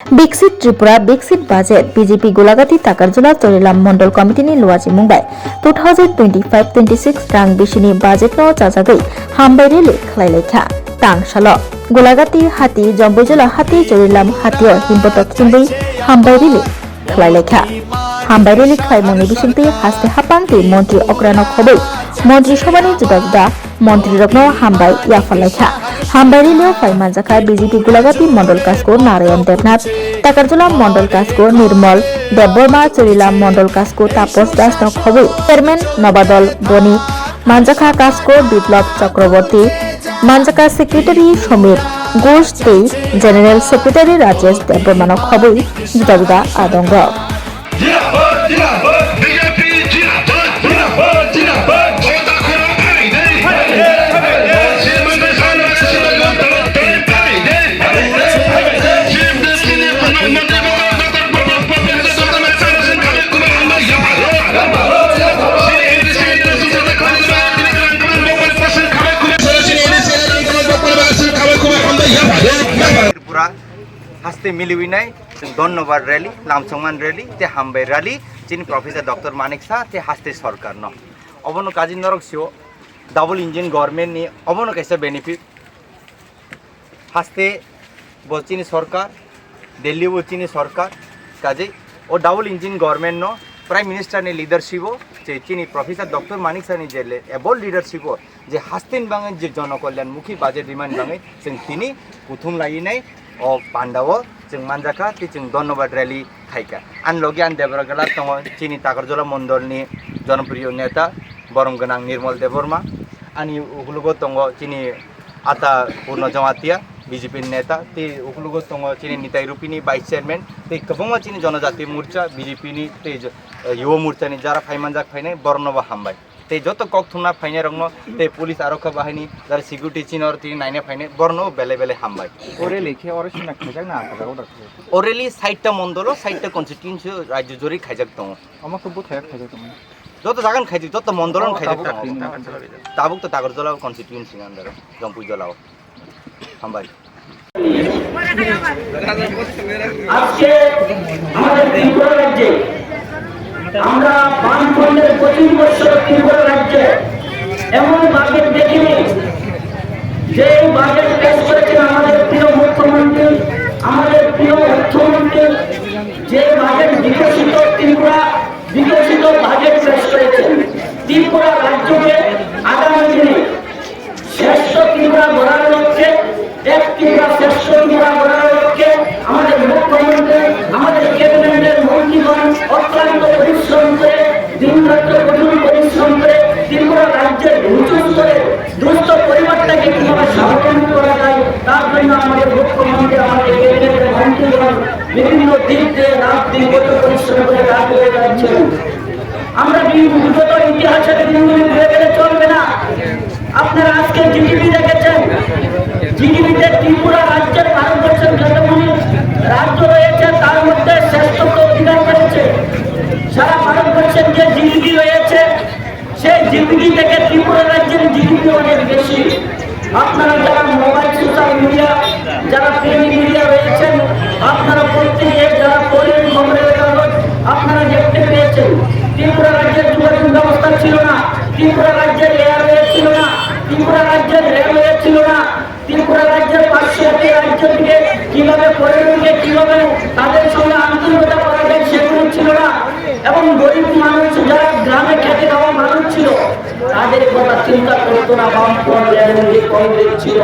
বিকশিত ত্রিপুরা বিকশিত budget BJP Golaghati তাকারজোলা চলিলাম Mondal কমিটিनि लुवाजी मुंबाय 2025-26 रां बिसिनि बाजेट no चाजागै हामबायरेलि खलायलायखा तांसालो गोलाघाटी हाती जम्बुजोला हाती चलिलाम हातियो हिमपतक चिंबै हामबायरेलि खलायलायखा हामबायरेलि खलायमुंनि बिसिंति हास्ते हापांति मन्त्रि अक्रानो खबै मन्त्रि सभानि जुदा मन्त्रि रत्न हामबाय याफालायखा हामबायरेलियाव फाइमानजाखा बिजेपि गोलाघाटी मंडल कास्को नारायण देवनाथ ताकारजोला मंडल कास्को निर्मल देवबर्मा चलिलाम मंडल कास्को तापस दास न खबै चेयरमैन नबादल बनी मानजाखा कास्को बिप्लव चक्रवर्ती मानजाखा सेक्रेटारि समीर घोष तै जेनेरेल सेक्रेटारि राजेश देवबर्मा न खबै जुदा आदंग त्रिपुरा हास्ते मिलिविनाय धन्यवाद रैली लामसंमान रैली ते हामबाय रैली जिन प्रोफेसर डॉक्टर मानिक सा ते हास्ते सरकार न अबनो काजी नरक सिओ डबल इंजिन गवर्नमेंट नि अबनो कैसे बेनिफिट हास्ते बचिनी सरकार दिल्ली बचिनी सरकार काजे ओ डबल इंजिन गवर्नमेंट न प्राइम मिनिस्टर ने लीडरशिप जे चिनी प्रोफेसर डॉक्टर मानिक सा नि जेले एबल लीडरशिप जे हास्तेन बांगे जे जनकल्याणमुखी बाजेट डिमांड बांगे जों तिनी कुथुम लायिनाय ओ पांडाव जों मानजाखा ति जों धन्यवाद रैली खायका आन लगे आन देबरगला दङ चिनी ताकरजोला मण्डलनि जनप्रिय नेता बरम गोनां निर्मल देबबर्मा आनि उगलुगो दङ चिनी आता पूर्ण जमातिया बीजेपी नेता ते उगलुगो दङ चिनी निताय रुपिनी भाइस चेयरमैन ते गोबां चिनी जनजाति मोर्चा बीजेपी नि ते युवा मोर्चानि जारा फाइमानजाक फाइनाय बर्नबा हामबाय ते जत कक थुना फाइनाय रंग ते पुलिस आरक्षा बाहिनी जारा सिकिउरिटी चिनर ति नायने फाइनाय बर्न बेले बेले हामबाय ओरेलि खे अरेसिना खायजाक ना आगाव दाखो ओरेलि 60टा मण्डल 60टा कन्स्टिट्युएन्सि राज्य जरि खायजाक दङ अमाखौ बुथाया खायजाक दङ जत जागान खायजाक जत मण्डलन खायजाक दङ ताबुक त तागरजला कन्स्टिट्युएन्सि आन्दार जम्पुजलाव हामबाय আজকে আমাদের ত্রিপুরা রাজ্যে আমরা বামফ্রন্টের 25 বছর ত্রিপুরা রাজ্যে এমন বাজেট দেখিনি যে বাজেট পেশ করেছেন আমাদের প্রিয় মুখ্যমন্ত্রী আমাদের প্রিয় অর্থমন্ত্রী যে বাজেট বিকশিত ত্রিপুরা বিকশিত বাজেট পেশ করেছেন ত্রিপুরা রাজ্যকে আগামী দিনে শ্রেষ্ঠ ত্রিপুরা গড়ার লক্ষ্যে এক ত্রিপুরা শ্রেষ্ঠ ত্রিপুরা গড়ার লক্ষ্যে আমাদের মুখ্যমন্ত্রী আমাদের ক্যাবিনেটের মন্ত্রীগণ অক্লান্ত পরিশ্রম করে দিনরাত্র কঠোর পরিশ্রম করে ত্রিপুরা রাজ্যের উঁচু স্তরে দুস্থ পরিবারটাকে কিভাবে স্বাবলম্বী করা যায় তার জন্য আমাদের মুখ্যমন্ত্রী আমাদের ক্যাবিনেটের মন্ত্রীগণ বিভিন্ন দিক দিয়ে রাত দিন কঠোর পরিশ্রম করে কাজ করে যাচ্ছেন আমরা বিগত ইতিহাসের দিনগুলি ঘুরে গেলে চলবে না আপনারা আজকে জিডিপি দেখেছেন জিডিপিতে ত্রিপুরা রাজ্যের ভারতবর্ষের যতগুলি রাজ্য রয়েছে তার মধ্যে শ্রেষ্ঠত্ব অধিকার করেছে সারা ভারতবর্ষের যে জিডিপি রয়েছে সেই জিডিপি থেকে ত্রিপুরা রাজ্যের জিডিপি অনেক বেশি আপনারা যারা মোবাইল সোশ্যাল মিডিয়া যারা প্রিন্ট মিডিয়া রয়েছেন আপনারা প্রত্যেকে যারা পড়েন খবরের কাগজ আপনারা দেখতে পেয়েছেন ত্রিপুরা রাজ্যের যোগাযোগ ব্যবস্থা ছিল না ত্রিপুরা রাজ্যের এয়ারওয়ে ছিল না ত্রিপুরা রাজ্যের রেলওয়ে ছিল না ত্রিপুরা রাজ্যের পাশে রাজ্য থেকে কিভাবে পর্যটনকে কিভাবে তাদের সঙ্গে আন্তরিকতা করা যায় সেগুলো ছিল না এবং গরিব মানুষ যারা গ্রামে খেতে খাওয়া মানুষ ছিল তাদের কথা চিন্তা করতো না বামফ্রন্ট কংগ্রেস ছিল